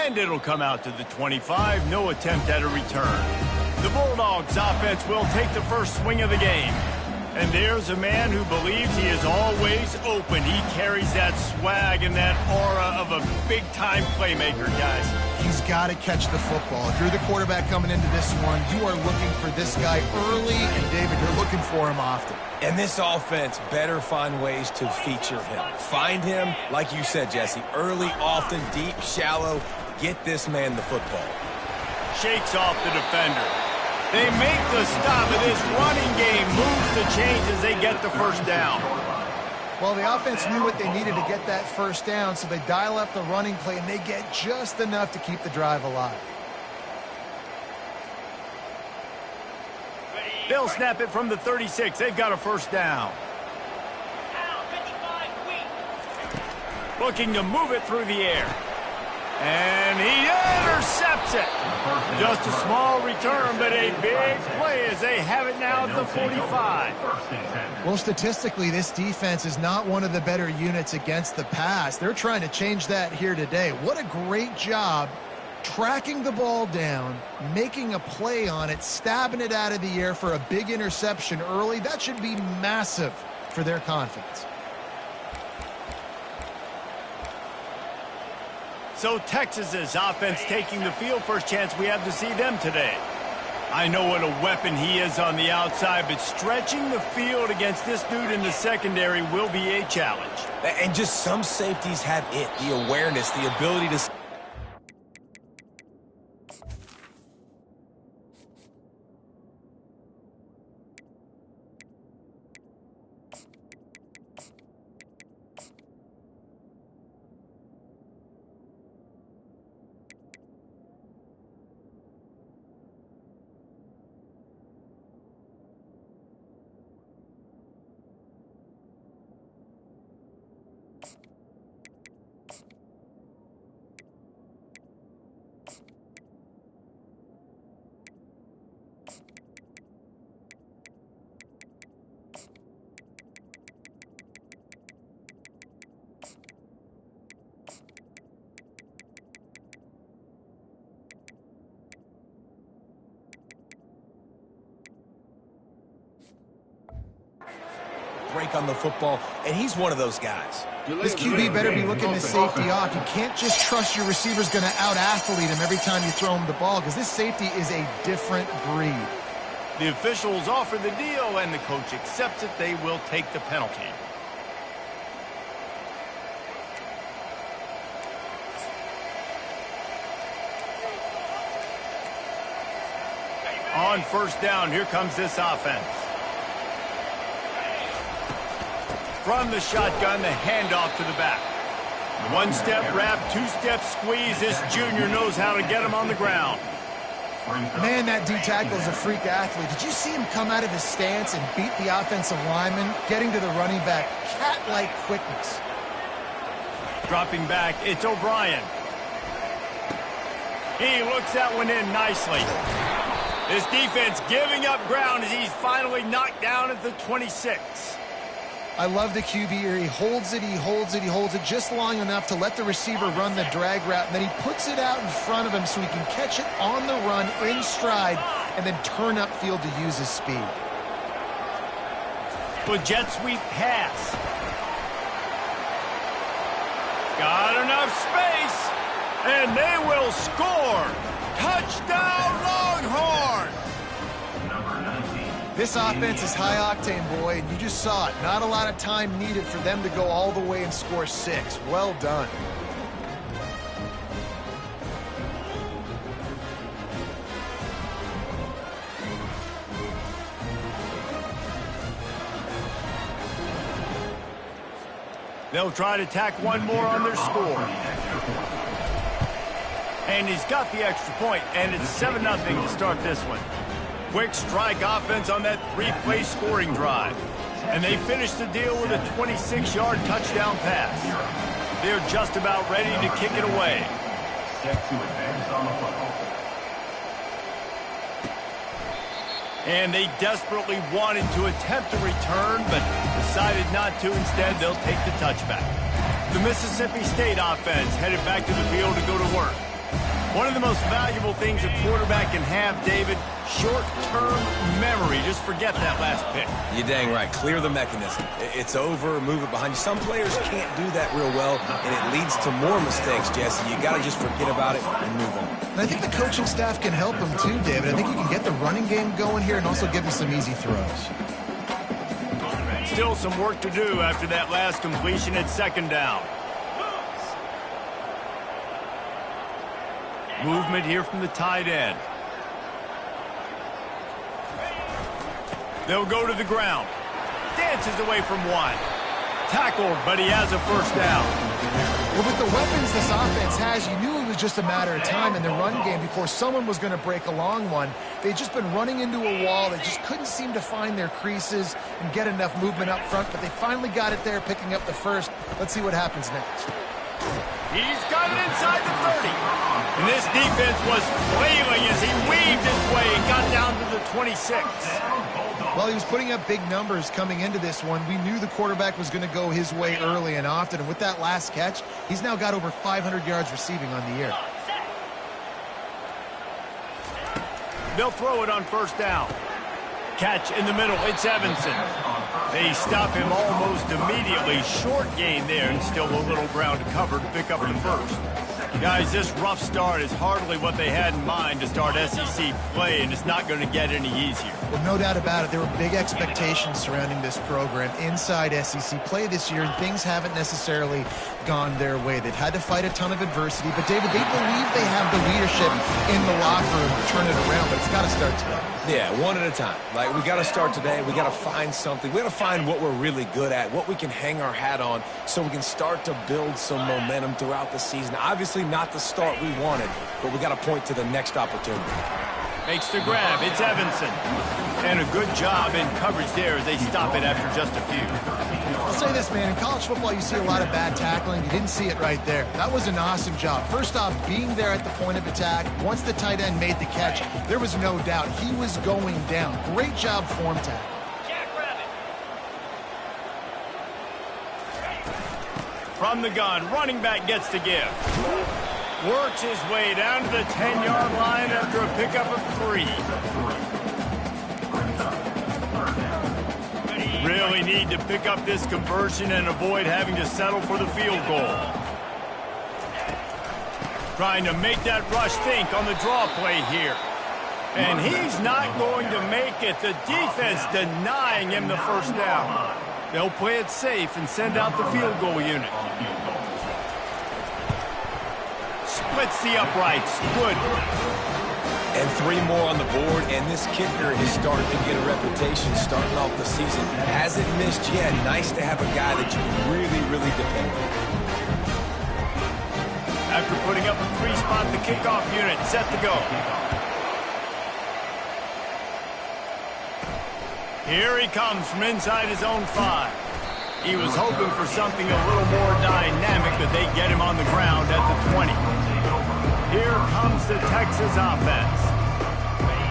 And it'll come out to the 25. No attempt at a return. The Bulldogs offense will take the first swing of the game. And there's a man who believes he is always open. He carries that swag and that aura of a big-time playmaker, guys. He's got to catch the football. If you're the quarterback coming into this one, you are looking for this guy early, and David, you're looking for him often. And this offense better find ways to feature him. Find him, like you said, Jesse, early, often, deep, shallow. Get this man the football. Shakes off the defender. They make the stop, and this running game moves the chains as they get the first down. Well, the offense knew what they needed to get that first down, so they dial up the running play, and they get just enough to keep the drive alive. They'll snap it from the 36. They've got a first down. Looking to move it through the air. And he intercepts it. Just a small return, but a big play as they have it now at the 45. Well, statistically, this defense is not one of the better units against the pass. They're trying to change that here today. What a great job tracking the ball down, making a play on it, stabbing it out of the air for a big interception early. That should be massive for their confidence. So Texas's offense taking the field. First chance we have to see them today. I know what a weapon he is on the outside, but stretching the field against this dude in the secondary will be a challenge. And just some safeties have it, the awareness, the ability to... break on the football, and he's one of those guys. This QB better be looking this safety off. You can't just trust your receiver's going to out-athlete him every time you throw him the ball, because this safety is a different breed. The officials offer the deal, and the coach accepts it. They will take the penalty. On first down, here comes this offense. From the shotgun, the handoff to the back. One-step wrap, two-step squeeze. This junior knows how to get him on the ground. Man, that D-tackle is a freak athlete. Did you see him come out of his stance and beat the offensive lineman, getting to the running back? Cat-like quickness. Dropping back, it's O'Brien. He looks that one in nicely. This defense giving up ground as he's finally knocked down at the 26. I love the QB here. He holds it, he holds it, he holds it just long enough to let the receiver run the drag route, and then he puts it out in front of him so he can catch it on the run in stride and then turn upfield to use his speed. Good jet sweep pass. Got enough space, and they will score. Touchdown, Longhorn! This offense is high-octane, boy, and you just saw it. Not a lot of time needed for them to go all the way and score 6. Well done. They'll try to tack one more on their score. And he's got the extra point, and it's 7-0 to start this one. Quick strike offense on that 3-play scoring drive. And they finish the deal with a 26-yard touchdown pass. They're just about ready to kick it away. And they desperately wanted to attempt a return, but decided not to. Instead, they'll take the touchback. The Mississippi State offense headed back to the field to go to work. One of the most valuable things a quarterback can have, David, short-term memory. Just forget that last pick. You're dang right. Clear the mechanism. It's over, move it behind you. Some players can't do that real well, and it leads to more mistakes, Jesse. You got to just forget about it and move on. And I think the coaching staff can help him too, David. I think you can get the running game going here and also give him some easy throws. Still some work to do after that last completion at second down. Movement here from the tight end. They'll go to the ground. Dances away from one. Tackled, but he has a first down. Well, with the weapons this offense has, you knew it was just a matter of time in the run game before someone was going to break a long one. They'd just been running into a wall. They just couldn't seem to find their creases and get enough movement up front, but they finally got it there, picking up the first. Let's see what happens next. He's got it inside the 30. And this defense was flailing as he weaved his way and got down to the 26. Well, he was putting up big numbers coming into this one. We knew the quarterback was going to go his way early and often. And with that last catch, he's now got over 500 yards receiving on the year. They'll throw it on first down. Catch in the middle. It's Evanson. They stop him almost immediately. Short gain there and still a little ground to cover to pick up the first. Guys, this rough start is hardly what they had in mind to start SEC play, and it's not going to get any easier. Well, no doubt about it. There were big expectations surrounding this program inside SEC play this year, and things haven't necessarily gone their way. They've had to fight a ton of adversity, but, David, they believe they have the leadership in the locker room to turn it around, but it's got to start today. Yeah, one at a time. Like, we got to start today. We got to find something. We got to find what we're really good at, what we can hang our hat on so we can start to build some momentum throughout the season. Obviously not the start we wanted, but we got to point to the next opportunity. Makes the grab. It's Evanson. And a good job in coverage there as they stop it after just a few. I'll say this, man. In college football, you see a lot of bad tackling. You didn't see it right there. That was an awesome job. First off, being there at the point of attack. Once the tight end made the catch, there was no doubt he was going down. Great job form tackle. From the gun, running back gets to give. Works his way down to the 10-yard line after a pickup of 3. Really need to pick up this conversion and avoid having to settle for the field goal. Trying to make that rush think on the draw play here. And he's not going to make it. The defense denying him the first down. They'll play it safe and send out the field goal unit. Splits the uprights. Good. And 3 more on the board, and this kicker is starting to get a reputation starting off the season. Hasn't missed yet. Nice to have a guy that you can really, really depend on. After putting up a 3-spot, the kickoff unit set to go. Here he comes from inside his own 5. He was hoping for something a little more dynamic, that they get him on the ground at the 20. Here comes the Texas offense.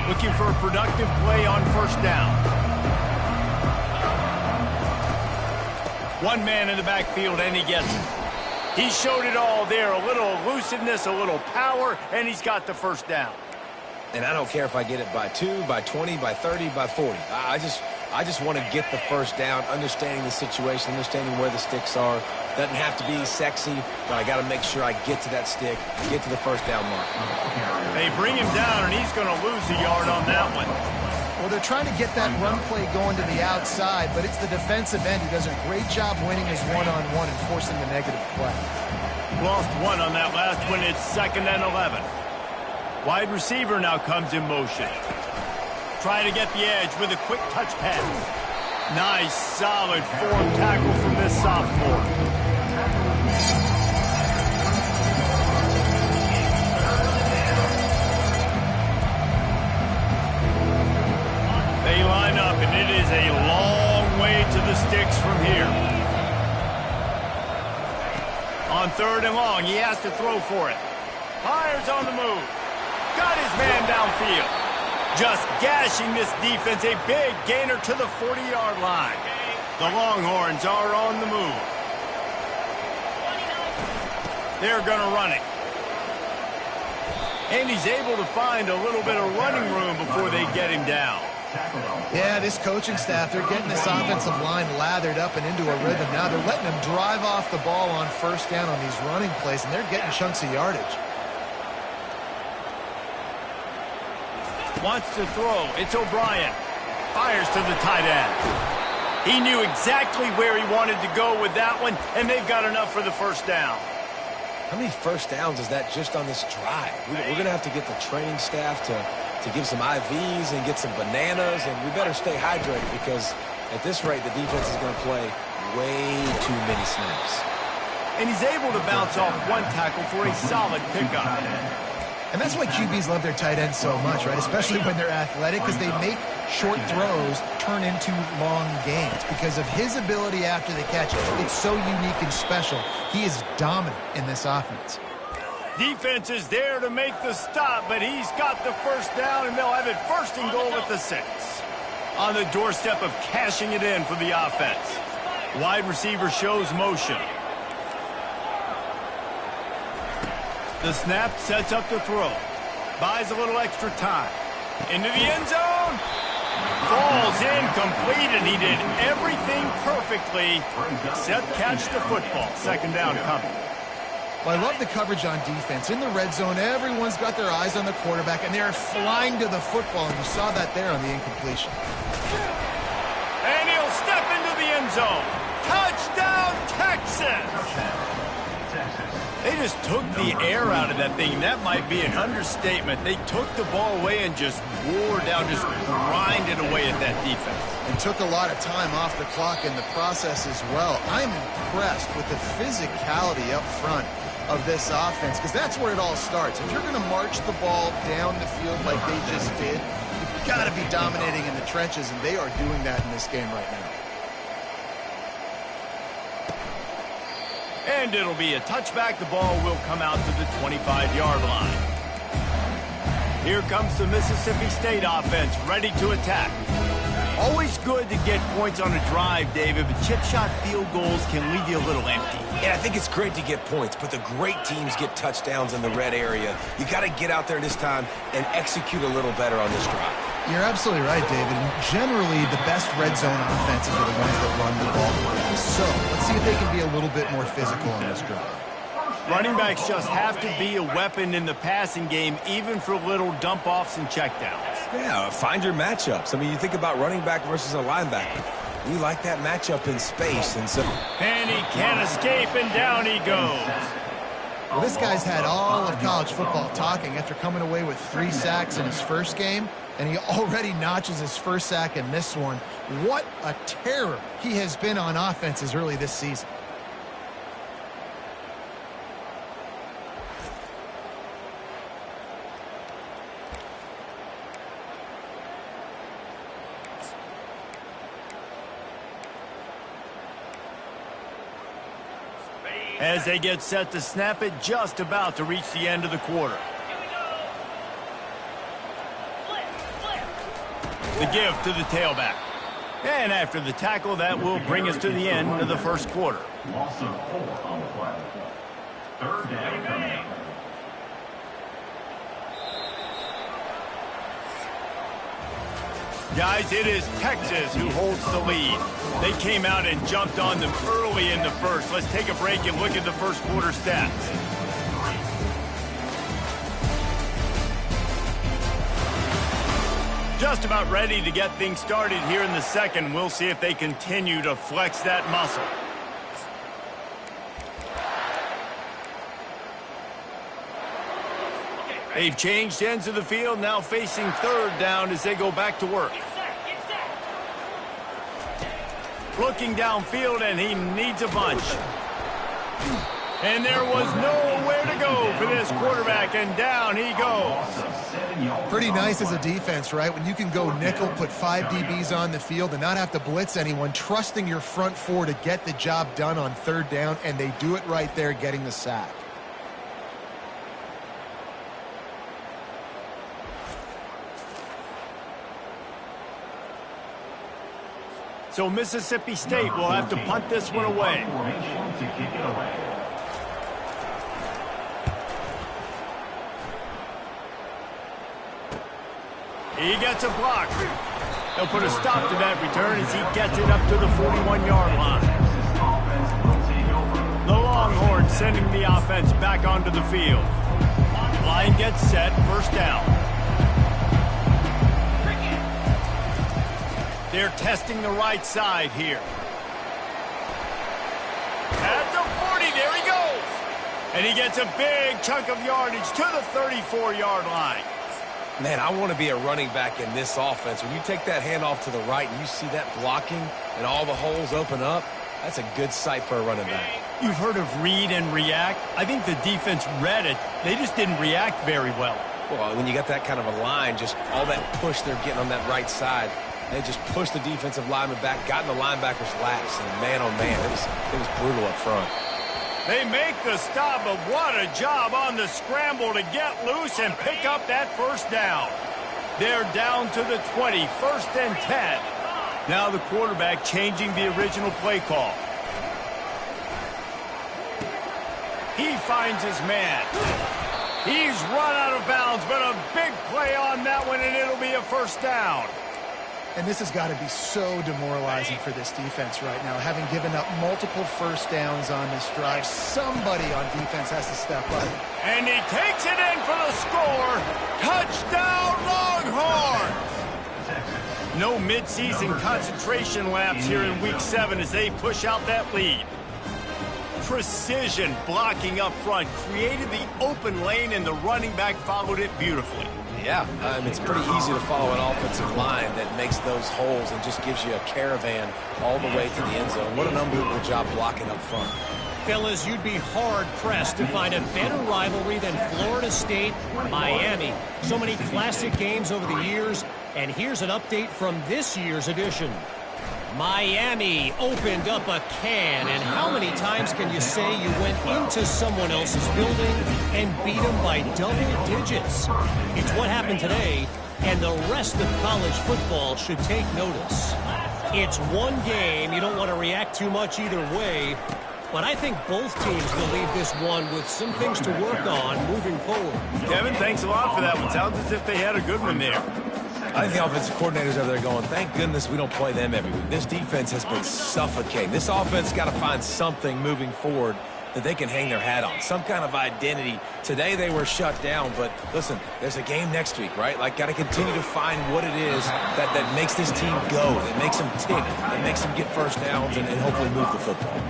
Looking for a productive play on first down. One man in the backfield, and he gets it. He showed it all there. A little elusiveness, a little power, and he's got the first down. And I don't care if I get it by 2, by 20, by 30, by 40. I just want to get the first down, understanding the situation, understanding where the sticks are. Doesn't have to be sexy, but I got to make sure I get to that stick, get to the first down mark. They bring him down, and he's going to lose a yard on that one. Well, they're trying to get that run play going to the outside, but it's the defensive end who does a great job winning his one-on-one and forcing the negative play. Lost 1 on that last one. It's 2nd and 11. Wide receiver now comes in motion. Trying to get the edge with a quick touch pass. Nice, solid form tackle from this sophomore. They line up, and it is a long way to the sticks from here. On 3rd and long, he has to throw for it. Fires on the move. Got his man downfield. Just gashing this defense. A big gainer to the 40-yard line. The Longhorns are on the move. They're going to run it. And he's able to find a little bit of running room before they get him down. Yeah, this coaching staff, they're getting this offensive line lathered up and into a rhythm. Now they're letting them drive off the ball on first down on these running plays, and they're getting chunks of yardage. Wants to throw. It's O'Brien. Fires to the tight end. He knew exactly where he wanted to go with that one, and they've got enough for the first down. How many first downs is that just on this drive? We're going to have to get the training staff to give some IVs and get some bananas, and we better stay hydrated because at this rate, the defense is going to play way too many snaps. And he's able to bounce off one tackle for a solid pickup. And that's why QBs love their tight ends so much, right? Especially when they're athletic, because they make short throws turn into long gains. Because of his ability after the catch, it's so unique and special. He is dominant in this offense. Defense is there to make the stop, but he's got the first down, and they'll have it first and goal at the 6. On the doorstep of cashing it in for the offense. Wide receiver shows motion. The snap sets up the throw. Buys a little extra time. Into the end zone. Falls incomplete, and he did everything perfectly except catch the football. Second down coming. Well, I love the coverage on defense. In the red zone, everyone's got their eyes on the quarterback, and they're flying to the football, and you saw that there on the incompletion. And he'll step into the end zone. Touchdown, Texas! They just took the air out of that thing. That might be an understatement. They took the ball away and just wore down, just grinded away at that defense. And took a lot of time off the clock in the process as well. I'm impressed with the physicality up front of this offense, because that's where it all starts. If you're going to march the ball down the field like they just did, you've got to be dominating in the trenches, and they are doing that in this game right now. And it'll be a touchback. The ball will come out to the 25-yard line. Here comes the Mississippi State offense, ready to attack. Always good to get points on a drive, David, but chip shot field goals can leave you a little empty. Yeah, I think it's great to get points, but the great teams get touchdowns in the red area. You got to get out there this time and execute a little better on this drive. You're absolutely right, David. And generally, the best red zone offenses are the ones that run the ball the best. So let's see if they can be a little bit more physical on this drive. Running backs just have to be a weapon in the passing game, even for little dump-offs and checkdowns. Yeah, find your matchups. I mean, you think about running back versus a linebacker. We like that matchup in space. And he can't escape, and down he goes. Well, this guy's had all of college football talking after coming away with 3 sacks in his first game, and he already notches his first sack in this one. What a terror he has been on offenses early this season. As they get set to snap it, just about to reach the end of the quarter. The give to the tailback. And after the tackle, that will bring us to the end of the first quarter. Loss of 4 on the play. Third down coming. Guys, it is Texas who holds the lead. They came out and jumped on them early in the first. Let's take a break and look at the first quarter stats. Just about ready to get things started here in the second. We'll see if they continue to flex that muscle. They've changed ends of the field, now facing third down as they go back to work. Looking downfield, and he needs a bunch. And there was nowhere to go for this quarterback, and down he goes. Pretty nice as a defense, right? When you can go nickel, put 5 DBs on the field and not have to blitz anyone, trusting your front 4 to get the job done on third down, and they do it right there, getting the sack. So Mississippi State will have to punt this one away. He gets a block. He'll put a stop to that return as he gets it up to the 41-yard line. The Longhorns sending the offense back onto the field. Line gets set, first down. They're testing the right side here. At the 40, there he goes. And he gets a big chunk of yardage to the 34-yard line. Man, I want to be a running back in this offense. When you take that handoff to the right and you see that blocking and all the holes open up, that's a good sight for a running back. You've heard of read and react. I think the defense read it. They just didn't react very well. Well, when you got that kind of a line, just all that push they're getting on that right side, they just pushed the defensive lineman back, got in the linebacker's laps, and man, oh man, it was brutal up front. They make the stop, but what a job on the scramble to get loose and pick up that first down. They're down to the 20, first and 10. Now the quarterback changing the original play call. He finds his man. He's run out of bounds, but a big play on that one, and it'll be a first down. And this has got to be so demoralizing for this defense right now. Having given up multiple first downs on this drive, somebody on defense has to step up. And he takes it in for the score. Touchdown, Longhorns! No midseason concentration laps here in Week 7 as they push out that lead. Precision blocking up front created the open lane, and the running back followed it beautifully. Yeah, it's pretty easy to follow an offensive line that makes those holes and just gives you a caravan all the way to the end zone. What an unbelievable job blocking up front. Fellas, you'd be hard-pressed to find a better rivalry than Florida State-Miami. So many classic games over the years, and here's an update from this year's edition. Miami opened up a can, and how many times can you say you went into someone else's building and beat them by double digits? It's what happened today, and the rest of college football should take notice. It's one game. You don't want to react too much either way, but I think both teams will leave this one with some things to work on moving forward. Kevin, thanks a lot for that one. Sounds as if they had a good one there. I think the offensive coordinators over there going, thank goodness we don't play them every week. This defense has been suffocating. This offense got to find something moving forward that they can hang their hat on, some kind of identity. Today they were shut down, but listen, there's a game next week, right? Like, got to continue to find what it is that makes this team go, that makes them tick, that makes them get first downs and hopefully move the football.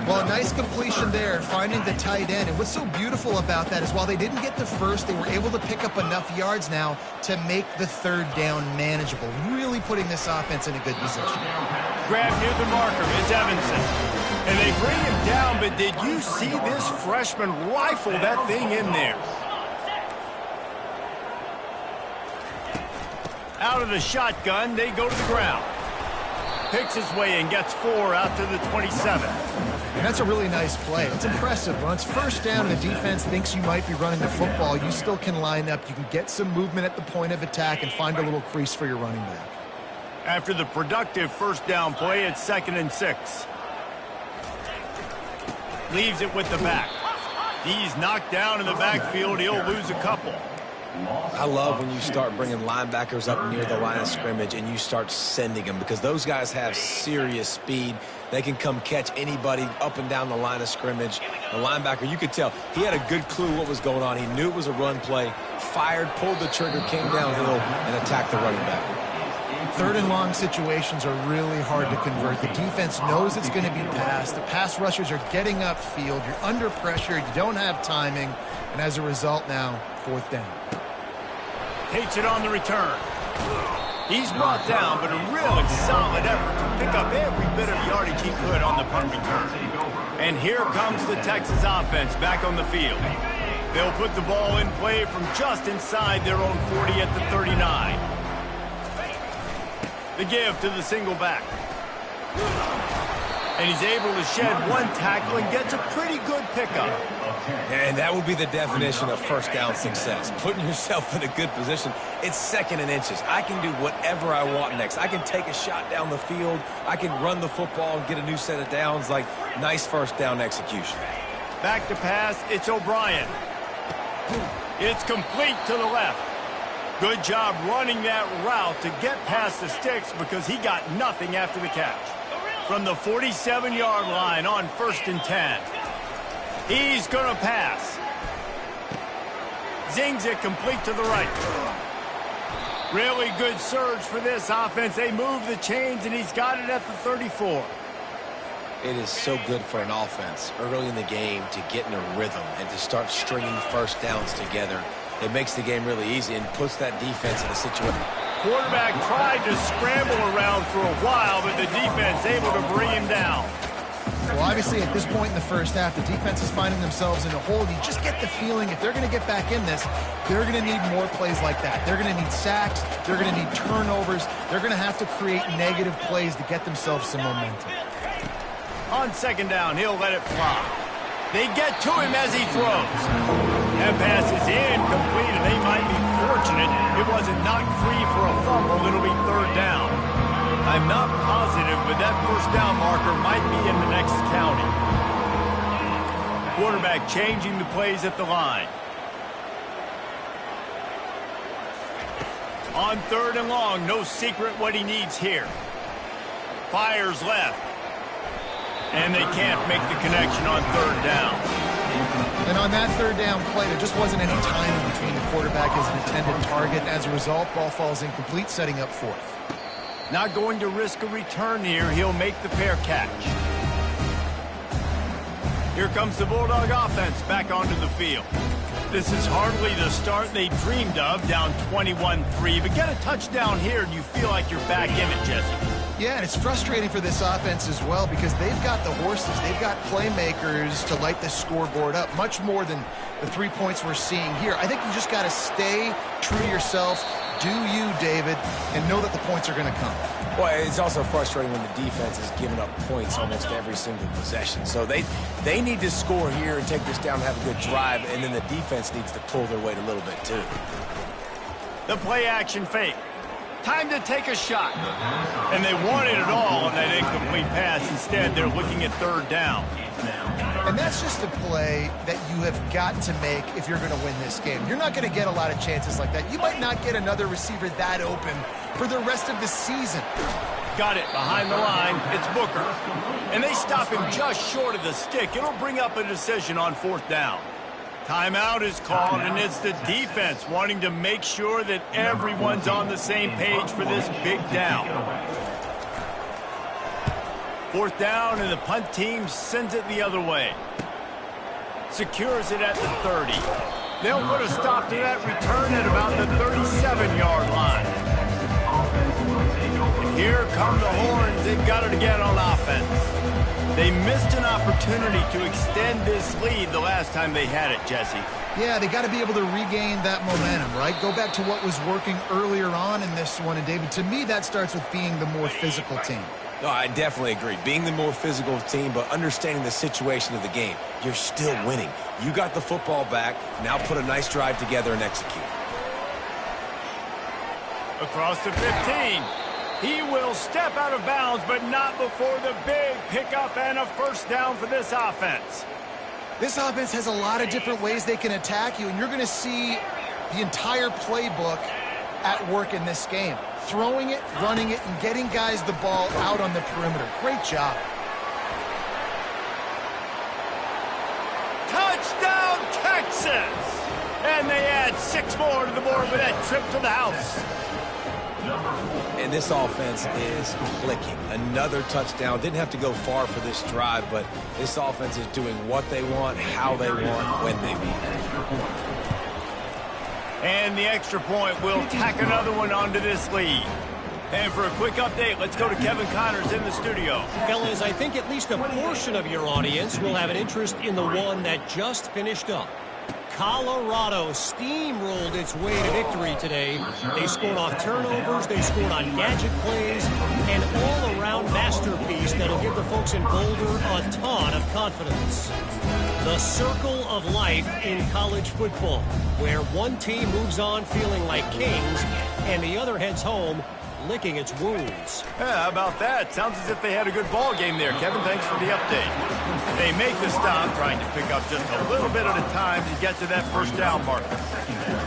Well, a nice completion there, finding the tight end. And what's so beautiful about that is while they didn't get the first, they were able to pick up enough yards now to make the third down manageable, really putting this offense in a good position. Grab near the marker, it's Evanson. And they bring him down, but did you see this freshman rifle that thing in there? Out of the shotgun, they go to the ground. Picks his way and gets 4 out to the 27. And that's a really nice play. It's impressive. When it's first down and the defense thinks you might be running the football, you still can line up. You can get some movement at the point of attack and find a little crease for your running back. After the productive first down play, it's 2nd and 6. Leaves it with the back. He's knocked down in the backfield. He'll lose a couple. I love when you start bringing linebackers up near the line of scrimmage and you start sending them, because those guys have serious speed. They can come catch anybody up and down the line of scrimmage. The linebacker, you could tell, he had a good clue what was going on. He knew it was a run play, fired, pulled the trigger, came downhill, and attacked the running back. Third and long situations are really hard to convert. The defense knows it's going to be passed. The pass rushers are getting upfield. You're under pressure. You don't have timing. And as a result now, 4th down. Takes it on the return. He's brought down, but a really solid effort to pick up every bit of yardage he could on the punt return. And here comes the Texas offense back on the field. They'll put the ball in play from just inside their own 40 at the 39. The give to the single back. And he's able to shed one tackle and gets a pretty good pickup. And that would be the definition of first down success. Putting yourself in a good position. It's 2nd and inches. I can do whatever I want next. I can take a shot down the field. I can run the football and get a new set of downs. Like, nice first down execution. Back to pass, it's O'Brien. It's complete to the left. Good job running that route to get past the sticks because he got nothing after the catch. From the 47-yard line on 1st and 10. He's going to pass. Zings it complete to the right. Really good surge for this offense. They move the chains, and he's got it at the 34. It is so good for an offense early in the game to get in a rhythm and to start stringing first downs together. It makes the game really easy and puts that defense in a situation. Quarterback tried to scramble around for a while, but the defense able to bring him down. Well, obviously, at this point in the first half, the defense is finding themselves in a hole. You just get the feeling if they're going to get back in this, they're going to need more plays like that. They're going to need sacks. They're going to need turnovers. They're going to have to create negative plays to get themselves some momentum. On 2nd down, he'll let it fly. They get to him as he throws. That pass is incomplete, and they might be fortunate it wasn't knocked free for a fumble. It'll be 3rd down. I'm not positive, but that 1st down marker might be in the next county. Quarterback changing the plays at the line. On 3rd and long, no secret what he needs here. Fires left. And they can't make the connection on 3rd down. And on that 3rd down play, there just wasn't any time between the quarterback as an intended target. As a result, ball falls incomplete, setting up 4th. Not going to risk a return here. He'll make the fair catch. Here comes the Bulldog offense back onto the field. This is hardly the start they dreamed of, down 21-3. But get a touchdown here, and you feel like you're back in it, Jesse. Yeah, and it's frustrating for this offense as well because they've got the horses. They've got playmakers to light the scoreboard up, much more than the 3 points we're seeing here. I think you just got to stay true to yourself, do you, David, and know that the points are going to come. Well, it's also frustrating when the defense is giving up points almost every single possession. So they need to score here and take this down and have a good drive, and then the defense needs to pull their weight a little bit too. The play-action fake. Time to take a shot. And they wanted it all on that incomplete pass. Instead, they're looking at 3rd down. And that's just a play that you have got to make if you're going to win this game. You're not going to get a lot of chances like that. You might not get another receiver that open for the rest of the season. Got it behind the line. It's Booker. And they stop him just short of the stick. It'll bring up a decision on 4th down. Timeout is called, and it's the defense wanting to make sure that everyone's on the same page for this big down. 4th down, and the punt team sends it the other way. Secures it at the 30. They'll put a stop to that return at about the 37-yard line. And here come the horns. They've got it again on offense. They missed an opportunity to extend this lead the last time they had it, Jesse. Yeah, they got to be able to regain that momentum, right? Go back to what was working earlier on in this one. And, David, to me, that starts with being the more physical team. No, I definitely agree. Being the more physical team, but understanding the situation of the game. You're still winning. You got the football back. Now put a nice drive together and execute. Across the 15. He will step out of bounds, but not before the big pickup and a 1st down for this offense. This offense has a lot of different ways they can attack you, and you're going to see the entire playbook at work in this game. Throwing it, running it, and getting guys the ball out on the perimeter. Great job. Touchdown, Texas! And they add 6 more to the board with that trip to the house. And this offense is clicking. Another touchdown. Didn't have to go far for this drive, but this offense is doing what they want, how they want, when they want. And the extra point will tack another one onto this lead. And for a quick update, let's go to Kevin Connors in the studio. Fellas, I think at least a portion of your audience will have an interest in the one that just finished up. Colorado steamrolled its way to victory today. They scored off turnovers, they scored on gadget plays, an all-around masterpiece that'll give the folks in Boulder a ton of confidence. The circle of life in college football, where one team moves on feeling like kings and the other heads home licking its wounds. Yeah, how about that? Sounds as if they had a good ball game there, Kevin. Thanks for the update. They make the stop, trying to pick up just a little bit at a time to get to that first down marker.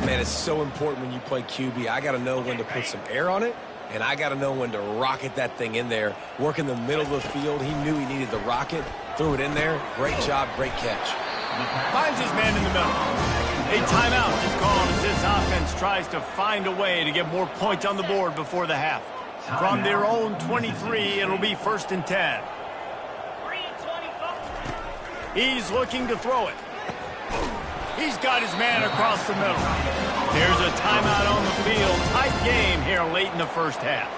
Man, it's so important when you play QB. I got to know when to put some air on it, and I got to know when to rocket that thing in there. Work in the middle of the field. He knew he needed the rocket. Threw it in there. Great job, great catch. Finds his man in the middle. A timeout is called as this offense tries to find a way to get more points on the board before the half. From their own 23, it'll be 1st and 10. He's looking to throw it. He's got his man across the middle. There's a timeout on the field. Tight game here late in the first half.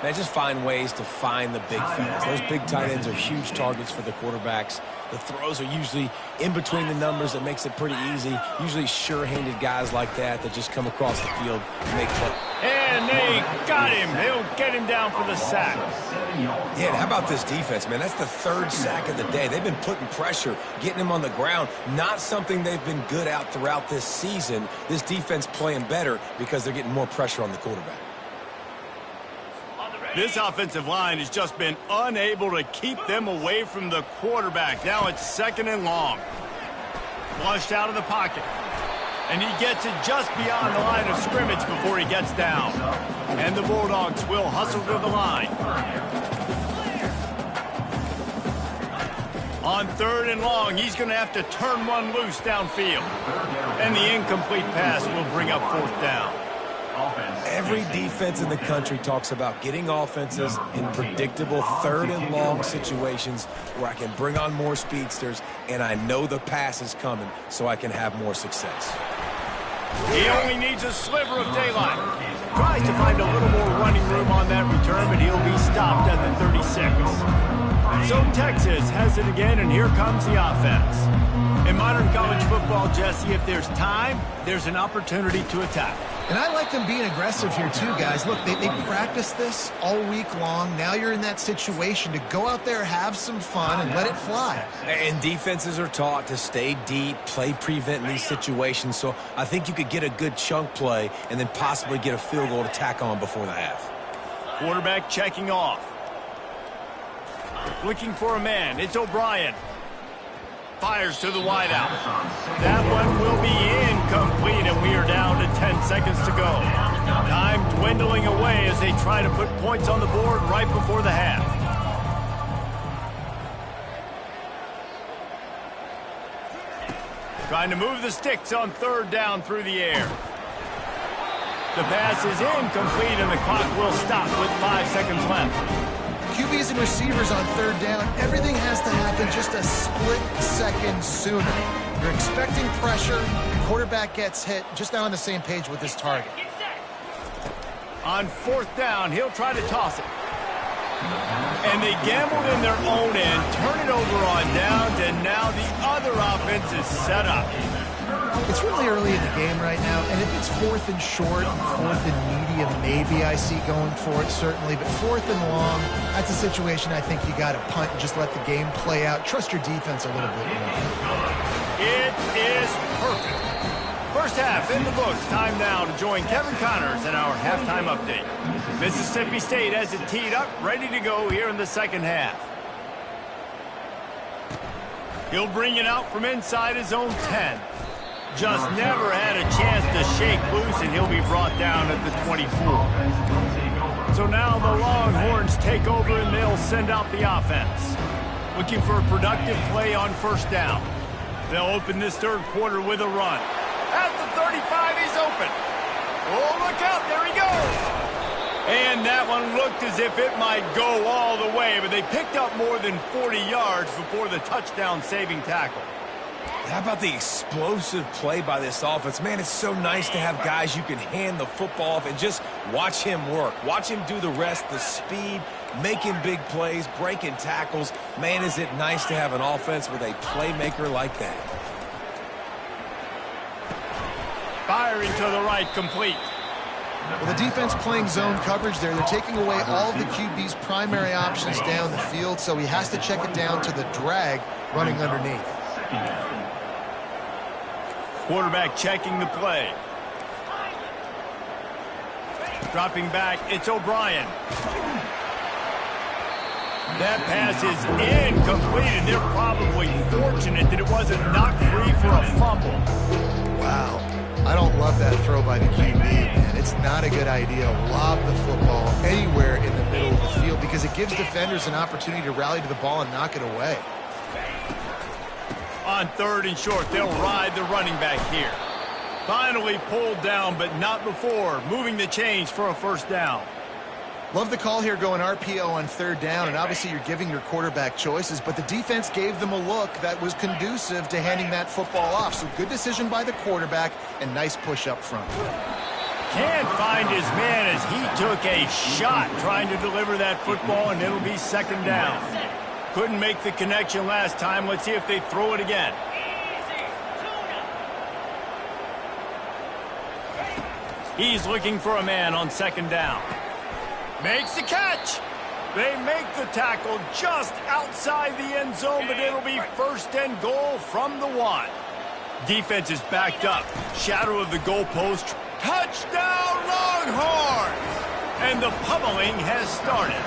They just find ways to find the big fellas. Those big tight ends are huge targets for the quarterbacks. The throws are usually in between the numbers. That makes it pretty easy. Usually sure-handed guys like that just come across the field and make plays. And they got him. They'll get him down for the sack. Yeah, and how about this defense, man? That's the 3rd sack of the day. They've been putting pressure, getting him on the ground. Not something they've been good at throughout this season. This defense playing better because they're getting more pressure on the quarterback. This offensive line has just been unable to keep them away from the quarterback. Now it's 2nd and long. Flushed out of the pocket. And he gets it just beyond the line of scrimmage before he gets down. And the Bulldogs will hustle to the line. On 3rd and long, he's going to have to turn one loose downfield. And the incomplete pass will bring up 4th down. Every defense in the country talks about getting offenses in predictable 3rd and long situations where I can bring on more speedsters and I know the pass is coming so I can have more success. He only needs a sliver of daylight. Tries to find a little more running room on that return, but he'll be stopped at the 36. So Texas has it again, and here comes the offense. In modern college football, Jesse, if there's time, there's an opportunity to attack. And I like them being aggressive here too, guys. Look, they practiced this all week long. Now you're in that situation to go out there, have some fun, and let it fly. And defenses are taught to stay deep, play prevent in these situations. So I think you could get a good chunk play and then possibly get a field goal to tack on before the half. Quarterback checking off. Looking for a man. It's O'Brien. Fires to the wideout. That one will be incomplete, and we are down to 10 seconds to go. Time dwindling away as they try to put points on the board right before the half. Trying to move the sticks on 3rd down through the air. The pass is incomplete, and the clock will stop with 5 seconds left. QBs and receivers on 3rd down, everything has to happen just a split second sooner. You're expecting pressure, quarterback gets hit, just now on the same page with his target. On 4th down, he'll try to toss it. And they gambled in their own end, turn it over on downs, and now the other offense is set up. It's really early in the game right now, and if it's 4th and short, 4th and medium, maybe I see going for it, certainly. But 4th and long, that's a situation I think you got to punt and just let the game play out. Trust your defense a little bit more. It is perfect. First half in the books. Time now to join Kevin Connors in our halftime update. Mississippi State has it teed up, ready to go here in the 2nd half. He'll bring it out from inside his own 10. Just never had a chance to shake loose, and he'll be brought down at the 24. So now the Longhorns take over, and they'll send out the offense. Looking for a productive play on 1st down. They'll open this 3rd quarter with a run. At the 35, he's open. Oh, look out, there he goes. And that one looked as if it might go all the way, but they picked up more than 40 yards before the touchdown-saving tackle. How about the explosive play by this offense? Man, it's so nice to have guys you can hand the football off and just watch him work. Watch him do the rest, the speed, making big plays, breaking tackles. Man, is it nice to have an offense with a playmaker like that. Firing to the right, complete. Well, the defense playing zone coverage there. They're taking away all of the QB's primary options down the field, so he has to check it down to the drag running underneath. Quarterback checking the play. Dropping back, it's O'Brien. That pass is incomplete, and they're probably fortunate that it wasn't knocked free for a fumble. Wow. I don't love that throw by the QB, man. It's not a good idea. Lob the football anywhere in the middle of the field because it gives defenders an opportunity to rally to the ball and knock it away. On 3rd and short, they'll ride the running back here. Finally pulled down, but not before moving the chains for a first down. Love the call here going RPO on 3rd down, and obviously you're giving your quarterback choices, but the defense gave them a look that was conducive to handing that football off. So good decision by the quarterback and nice push up front. Can't find his man as he took a shot trying to deliver that football, and it'll be 2nd down. Couldn't make the connection last time. Let's see if they throw it again. He's looking for a man on 2nd down. Makes the catch. They make the tackle just outside the end zone, but it'll be 1st and goal from the 1. Defense is backed up. Shadow of the goalpost. Touchdown, Longhorns! And the pummeling has started.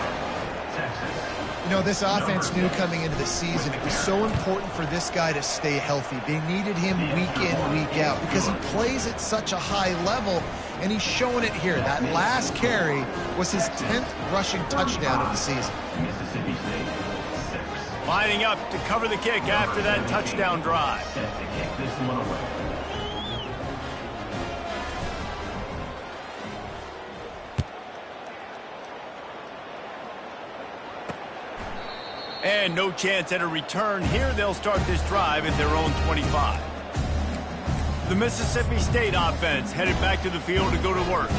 You know, this offense knew coming into the season it was so important for this guy to stay healthy. They needed him week in, week out because he plays at such a high level, and he's showing it here. That last carry was his 10th rushing touchdown of the season. Mississippi State, 6. Lining up to cover the kick after that touchdown drive. Set to kick this one away. And no chance at a return here. They'll start this drive at their own 25. The Mississippi State offense headed back to the field to go to work.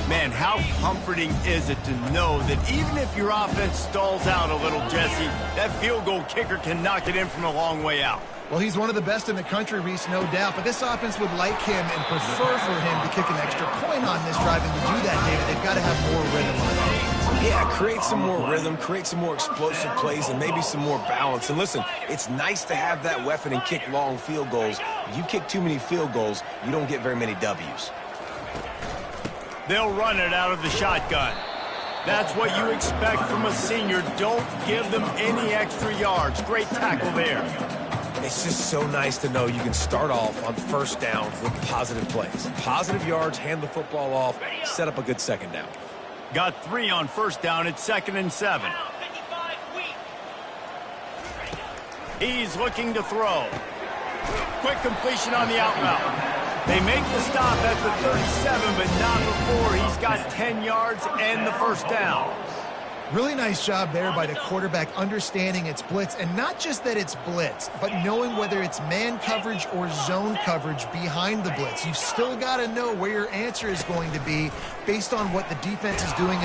Man, how comforting is it to know that even if your offense stalls out a little, Jesse, that field goal kicker can knock it in from a long way out. Well, he's one of the best in the country, Reese, no doubt. But this offense would like him and prefer for him to kick an extra point on this drive. And to do that, David, they've got to have more rhythm on offense. Yeah, create some more rhythm, create some more explosive plays, and maybe some more balance. And listen, it's nice to have that weapon and kick long field goals. You kick too many field goals, you don't get very many W's. They'll run it out of the shotgun. That's what you expect from a senior. Don't give them any extra yards. Great tackle there. It's just so nice to know you can start off on 1st down with positive plays. Positive yards, hand the football off, set up a good 2nd down. Got 3 on 1st down. It's 2nd and 7. He's looking to throw. Quick completion on the out route. They make the stop at the 37, but not before he's got 10 yards and the 1st down. Really nice job there by the quarterback understanding it's blitz, and not just that it's blitz, but knowing whether it's man coverage or zone coverage behind the blitz. You've still got to know where your answer is going to be based on what the defense is doing.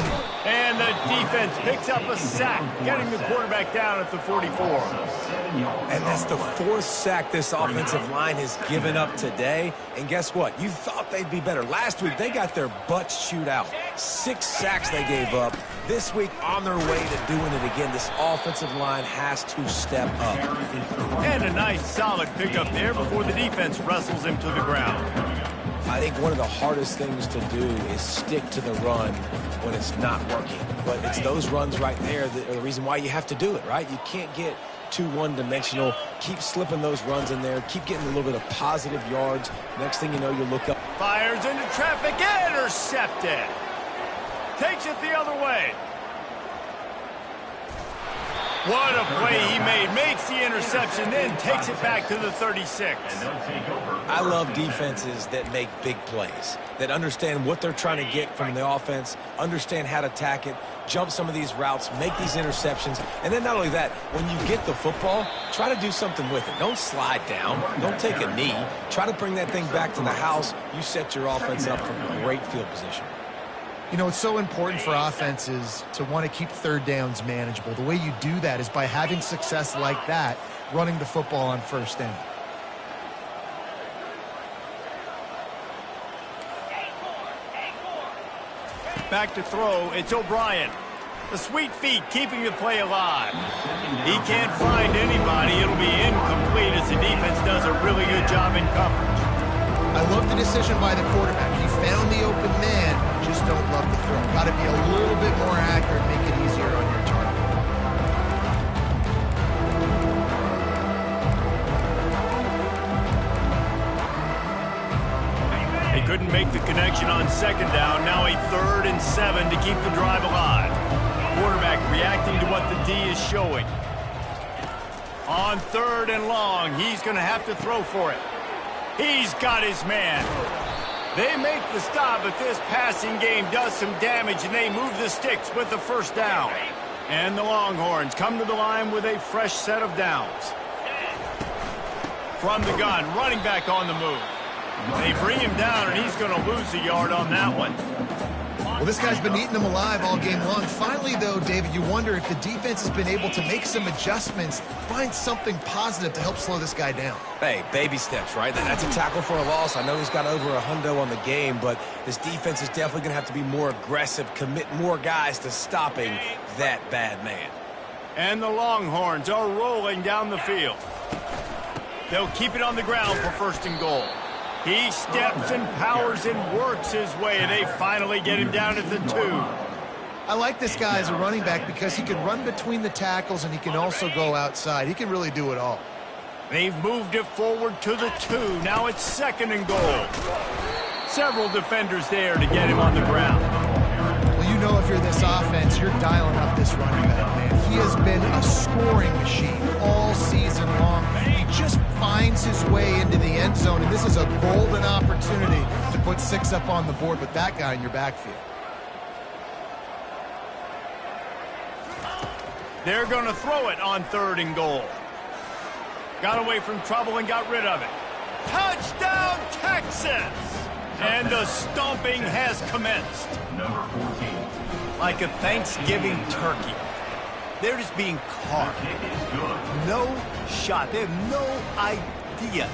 And the defense picks up a sack, getting the quarterback down at the 44. And that's the 4th sack this offensive line has given up today. And guess what? You thought they'd be better. Last week, they got their butts chewed out. 6 sacks they gave up. This week, on their way to doing it again. This offensive line has to step up. And a nice, solid pickup there before the defense wrestles him to the ground. I think one of the hardest things to do is stick to the run when it's not working. But it's those runs right there that are the reason why you have to do it, right? You can't get too one-dimensional. Keep slipping those runs in there. Keep getting a little bit of positive yards. Next thing you know, you look up. Fires into traffic, intercepted. Takes it the other way. What a play he made. Makes the interception, then takes it back to the 36. I love defenses that make big plays, that understand what they're trying to get from the offense, understand how to attack it, jump some of these routes, make these interceptions. And then not only that, when you get the football, try to do something with it. Don't slide down. Don't take a knee. Try to bring that thing back to the house. You set your offense up for great field position. You know, it's so important for offenses to want to keep 3rd downs manageable. The way you do that is by having success like that, running the football on 1st down. Back to throw, it's O'Brien. The sweet feet keeping the play alive. He can't find anybody. It'll be incomplete as the defense does a really good job in coverage. I love the decision by the quarterback. He found the open man, just just don't love the throw. Got to be a little bit more accurate, make it easier on your target. They couldn't make the connection on second down. Now a 3rd and 7 to keep the drive alive. Quarterback reacting to what the D is showing. On 3rd and long, he's going to have to throw for it. He's got his man. They make the stop, but this passing game does some damage, and they move the sticks with the first down. And the Longhorns come to the line with a fresh set of downs. From the gun, running back on the move. They bring him down, and he's going to lose a yard on that one. Well, this guy's been eating them alive all game long. Finally, though, David, you wonder if the defense has been able to make some adjustments, find something positive to help slow this guy down. Hey, baby steps, right? That's a tackle for a loss. I know he's got over $100 on the game, but this defense is definitely going to have to be more aggressive, commit more guys to stopping that bad man. And the Longhorns are rolling down the field. They'll keep it on the ground for 1st and goal. He steps and powers and works his way. They finally get him down at the 2. I like this guy as a running back because he can run between the tackles and he can also go outside. He can really do it all. They've moved it forward to the 2. Now it's 2nd and goal. Several defenders there to get him on the ground. Well, you know if you're this offense, you're dialing up this running back, man. He has been a scoring machine all season long. He just finds his way into the end zone, and this is a golden opportunity to put 6 up on the board with that guy in your backfield. They're going to throw it on 3rd and goal. Got away from trouble and got rid of it. Touchdown, Texas! And the stomping has commenced. Number 14. Like a Thanksgiving turkey. They're just being carved. No shot. They have no idea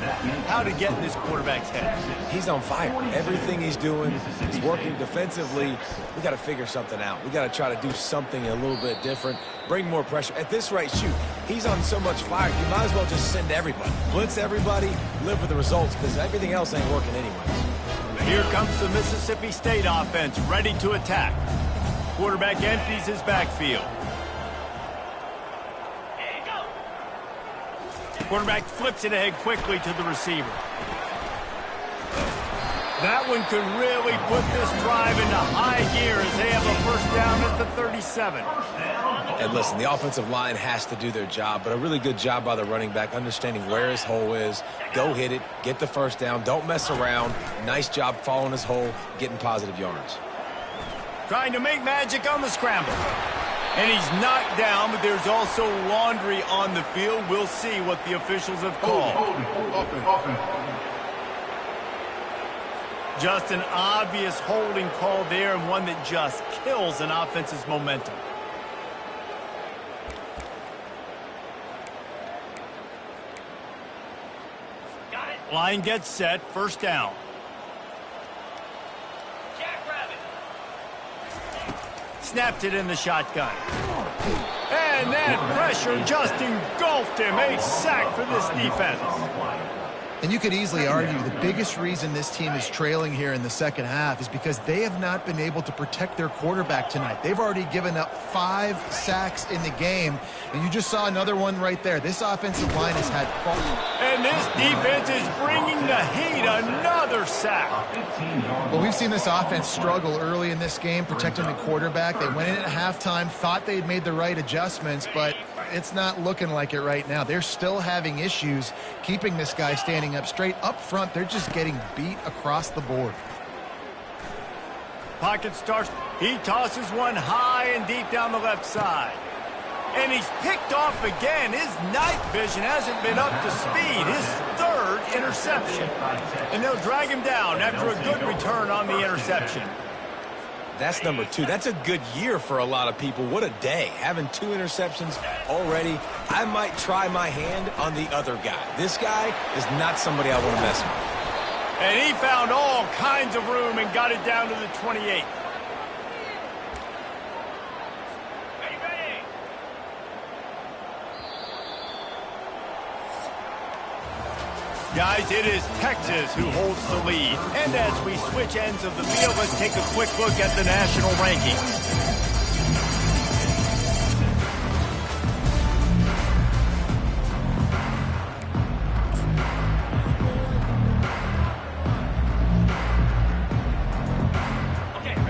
how to get in this quarterback's head. He's on fire. Everything he's doing is working defensively. We got to figure something out. We got to try to do something a little bit different. Bring more pressure. At this rate, shoot, he's on so much fire. You might as well just send everybody. Blitz everybody, live with the results, because everything else ain't working anyways. Here comes the Mississippi State offense, ready to attack. Quarterback empties his backfield. Quarterback flips it ahead quickly to the receiver. That one could really put this drive into high gear as they have a 1st down at the 37. And listen, the offensive line has to do their job, but a really good job by the running back, understanding where his hole is. Go hit it, get the 1st down, don't mess around. Nice job following his hole, getting positive yards. Trying to make magic on the scramble. And he's knocked down, but there's also laundry on the field. We'll see what the officials have called. Just an obvious holding call there, and one that just kills an offense's momentum. Line gets set, 1st down. Snapped it in the shotgun. And that pressure just engulfed him. A sack for this defense. And you could easily argue the biggest reason this team is trailing here in the second half is because they have not been able to protect their quarterback tonight. They've already given up 5 sacks in the game, and you just saw another one right there. This offensive line has had fun. And this defense is bringing the heat. Another sack. Well, we've seen this offense struggle early in this game, protecting the quarterback. They went in at halftime, thought they'd made the right adjustments, but it's not looking like it right now. They're still having issues keeping this guy standing up straight. Up front, they're just getting beat across the board. Pocket starts. He tosses one high and deep down the left side. And he's picked off again. His night vision hasn't been up to speed. His 3rd interception. And they'll drag him down after a good return on the interception. That's number 2. That's a good year for a lot of people. What a day. Having 2 interceptions already. I might try my hand on the other guy. This guy is not somebody I want to mess with. And he found all kinds of room and got it down to the 28. Guys, it is Texas who holds the lead. And as we switch ends of the field, let's take a quick look at the national rankings.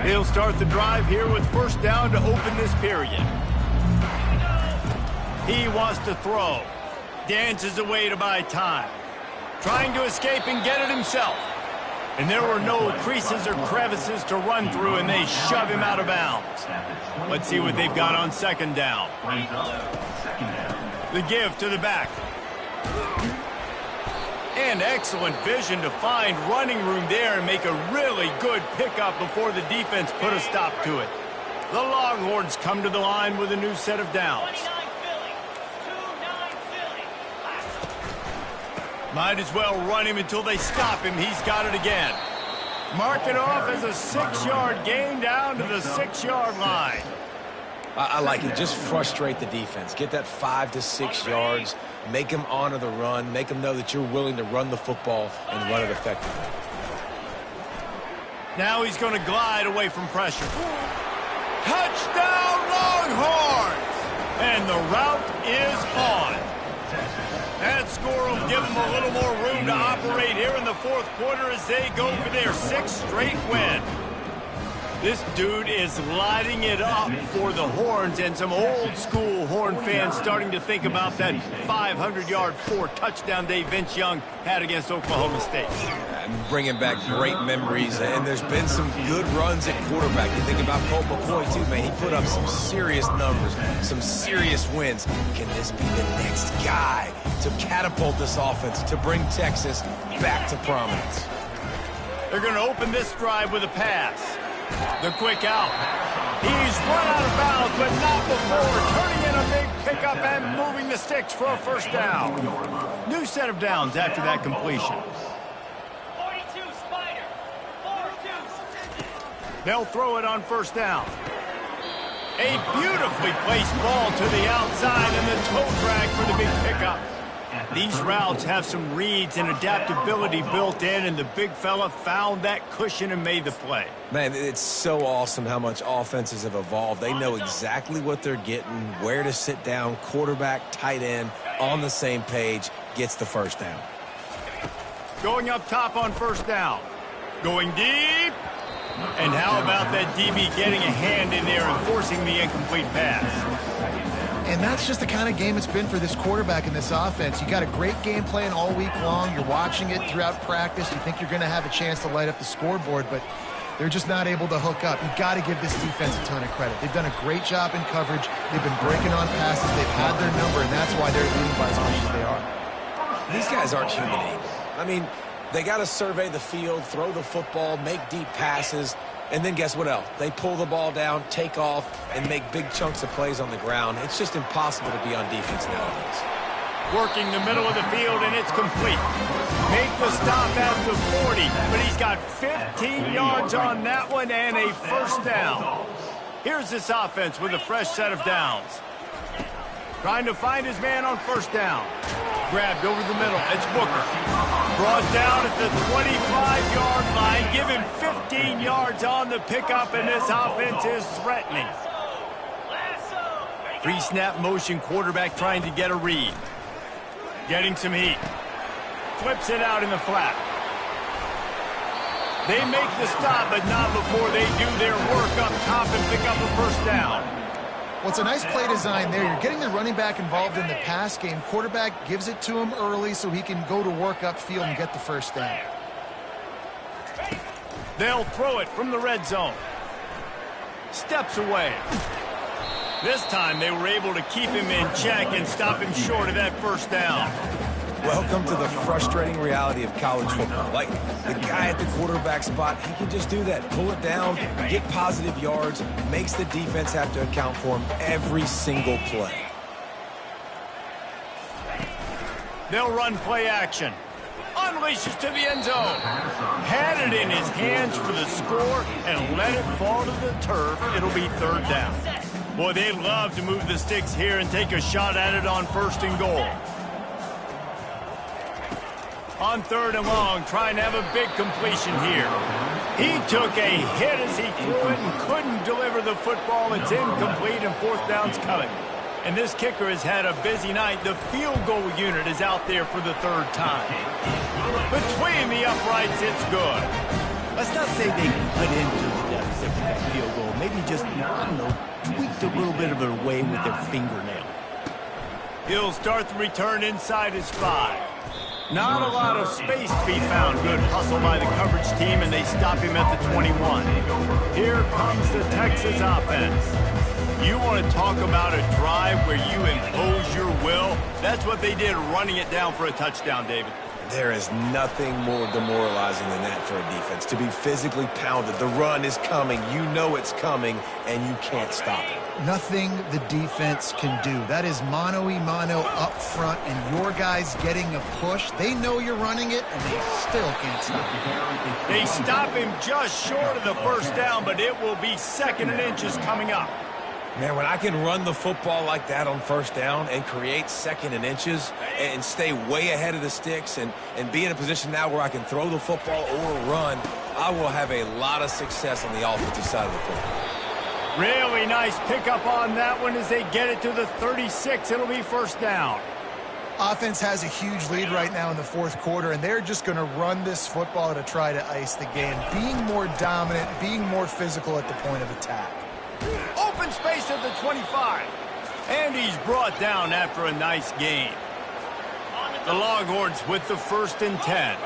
He'll start the drive here with first down to open this period. He wants to throw. Dances away to buy time. Trying to escape and get it himself. And there were no creases or crevices to run through, and they shove him out of bounds. Let's see what they've got on second down. The give to the back. And excellent vision to find running room there and make a really good pickup before the defense put a stop to it. The Longhorns come to the line with a new set of downs. Might as well run him until they stop him. He's got it again. Mark it off as a 6-yard gain down to the 6-yard line. I like it. Just frustrate the defense. Get that 5 to 6 yards. Make them honor the run. Make them know that you're willing to run the football and run it effectively. Now he's going to glide away from pressure. Touchdown, Longhorns! And the route is on. That score will give them a little more room to operate here in the fourth quarter as they go for their 6th straight win. This dude is lighting it up for the Horns, and some old-school Horn fans starting to think about that 500-yard 4-touchdown day Vince Young had against Oklahoma State. Bringing back great memories, and there's been some good runs at quarterback. You think about Colt McCoy, too, man. He put up some serious numbers, some serious wins. Can this be the next guy to catapult this offense, to bring Texas back to prominence? They're going to open this drive with a pass. The quick out. He's run out of bounds, but not before turning in a big pickup and moving the sticks for a first down. New set of downs after that completion. 42 Spider. 4-2. They'll throw it on first down. A beautifully placed ball to the outside and the toe drag for the big pickup. These routes have some reads and adaptability built in, and the big fella found that cushion and made the play. Man, it's so awesome how much offenses have evolved. They know exactly what they're getting, where to sit down, quarterback, tight end, on the same page, gets the first down. Going up top on first down. Going deep. And how about that DB getting a hand in there and forcing the incomplete pass? And that's just the kind of game it's been for this quarterback in this offense. You got a great game plan all week long. You're watching it throughout practice. You think you're going to have a chance to light up the scoreboard, but they're just not able to hook up. You've got to give this defense a ton of credit. They've done a great job in coverage. They've been breaking on passes. They've had their number, and that's why they're leading by as much as they are. These guys aren't human beings. I mean, they got to survey the field, throw the football, make deep passes. And then guess what else? They pull the ball down, take off, and make big chunks of plays on the ground. It's just impossible to be on defense nowadays. Working the middle of the field, and it's complete. Make the stop at the 40, but he's got 15 yards on that one and a first down. Here's this offense with a fresh set of downs. Trying to find his man on first down. Grabbed over the middle. It's Booker. Brought down at the 25-yard line. Give him 15 yards on the pickup, and this offense is threatening. Pre-snap motion quarterback trying to get a read. Getting some heat. Flips it out in the flat. They make the stop, but not before they do their work up top and pick up a first down. Well, it's a nice play design there. You're getting the running back involved in the pass game. Quarterback gives it to him early so he can go to work upfield and get the first down. They'll throw it from the red zone. Steps away. This time they were able to keep him in check and stop him short of that first down. Welcome to the frustrating reality of college football. Like, the guy at the quarterback spot, he can just do that. Pull it down, get positive yards, makes the defense have to account for him every single play. They'll run play action. Unleashes to the end zone. Had it in his hands for the score and let it fall to the turf. It'll be third down. Boy, they love to move the sticks here and take a shot at it on first and goal. On 3rd and long, trying to have a big completion here. He took a hit as he threw it and couldn't deliver the football. It's incomplete and 4th down's coming. And this kicker has had a busy night. The field goal unit is out there for the 3rd time. Between the uprights, it's good. Let's not say they put into the deficit with that field goal. Maybe just, I don't know, tweaked a little bit of their way with their fingernail. He'll start the return inside his 5. Not a lot of space to be found. Good hustle by the coverage team, and they stop him at the 21. Here comes the Texas offense. You want to talk about a drive where you impose your will? That's what they did, running it down for a touchdown, David. There is nothing more demoralizing than that for a defense. To be physically pounded. The run is coming. You know it's coming, and you can't stop it. Nothing the defense can do. That is mano-a-mano up front, and your guys getting a push. They know you're running it, and they still can't stop it. They stop him just short of the 1st down, but it will be 2nd and inches coming up. Man, when I can run the football like that on 1st down and create 2nd and inches and stay way ahead of the sticks and be in a position now where I can throw the football or run, I will have a lot of success on the offensive side of the football. Really nice pickup on that one as they get it to the 36. It'll be 1st down. Offense has a huge lead right now in the 4th quarter, and they're just going to run this football to try to ice the game. Being more dominant, being more physical at the point of attack. Open space at the 25. And he's brought down after a nice gain. The Longhorns with the 1st and 10.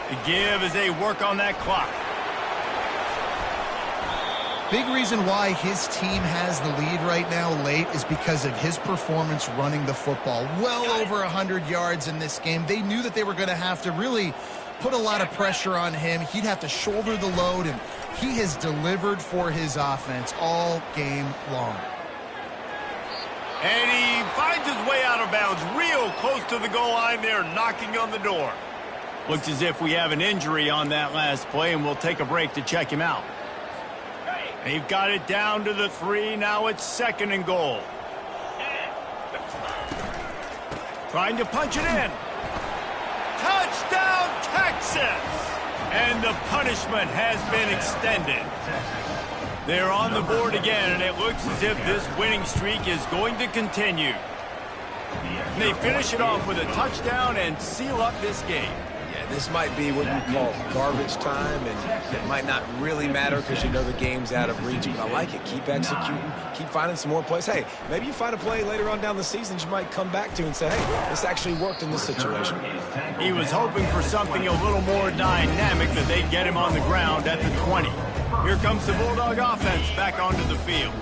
The give as they work on that clock. Big reason why his team has the lead right now late is because of his performance running the football. Well over 100 yards in this game. They knew that they were going to have to really put a lot of pressure on him. He'd have to shoulder the load, and he has delivered for his offense all game long. And he finds his way out of bounds real close to the goal line there, knocking on the door. Looks as if we have an injury on that last play, and we'll take a break to check him out. They've got it down to the 3. Now it's 2nd and goal. Trying to punch it in. Touchdown, Texas! And the punishment has been extended. They're on the board again, and it looks as if this winning streak is going to continue. And they finish it off with a touchdown and seal up this game. Yeah, this might be what you call garbage time, and it might not really matter because you know the game's out of reach, but I like it. Keep executing, keep finding some more plays. Hey, maybe you find a play later on down the season you might come back to and say, hey, this actually worked in this situation. He was hoping for something a little more dynamic, that they'd get him on the ground at the 20. Here comes the Bulldog offense back onto the field.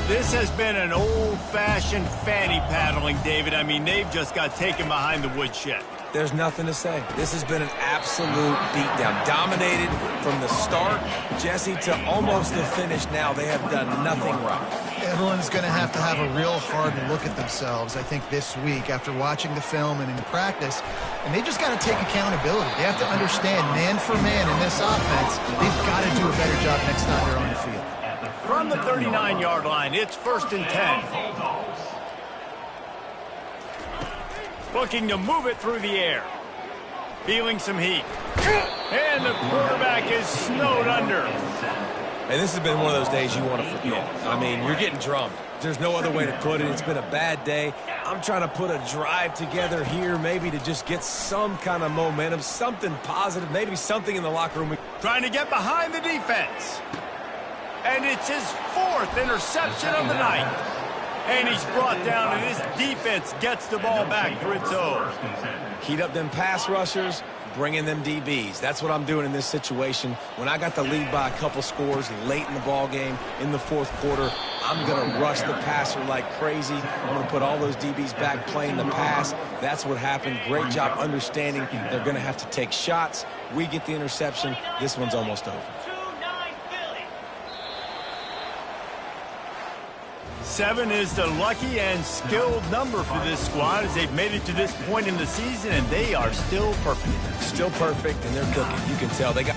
This has been an old-fashioned fanny paddling, David. I mean, they've just got taken behind the woodshed. There's nothing to say. This has been an absolute beatdown. Dominated from the start, Jesse, to almost the finish now. They have done nothing right. Everyone's going to have a real hard look at themselves, I think, this week after watching the film and in practice. And they just got to take accountability. They have to understand, man for man in this offense, they've got to do a better job next time they're on the field. From the 39-yard line, it's 1st and 10. Looking to move it through the air. Feeling some heat. And the quarterback is snowed under. And this has been one of those days you want to forget. I mean, you're getting drummed. There's no other way to put it. It's been a bad day. I'm trying to put a drive together here maybe to just get some kind of momentum, something positive, maybe something in the locker room. Trying to get behind the defense. And it's his 4th interception of the night. And he's brought down, and this defense gets the ball back for its own. Heat up them pass rushers, bring in them DBs. That's what I'm doing in this situation. When I got the lead by a couple scores late in the ball game, in the 4th quarter, I'm going to rush the passer like crazy. I'm going to put all those DBs back playing the pass. That's what happened. Great job understanding they're going to have to take shots. We get the interception. This one's almost over. 7 is the lucky and skilled number for this squad as they've made it to this point in the season, and they are still perfect. Still perfect, and they're cooking. You can tell they got...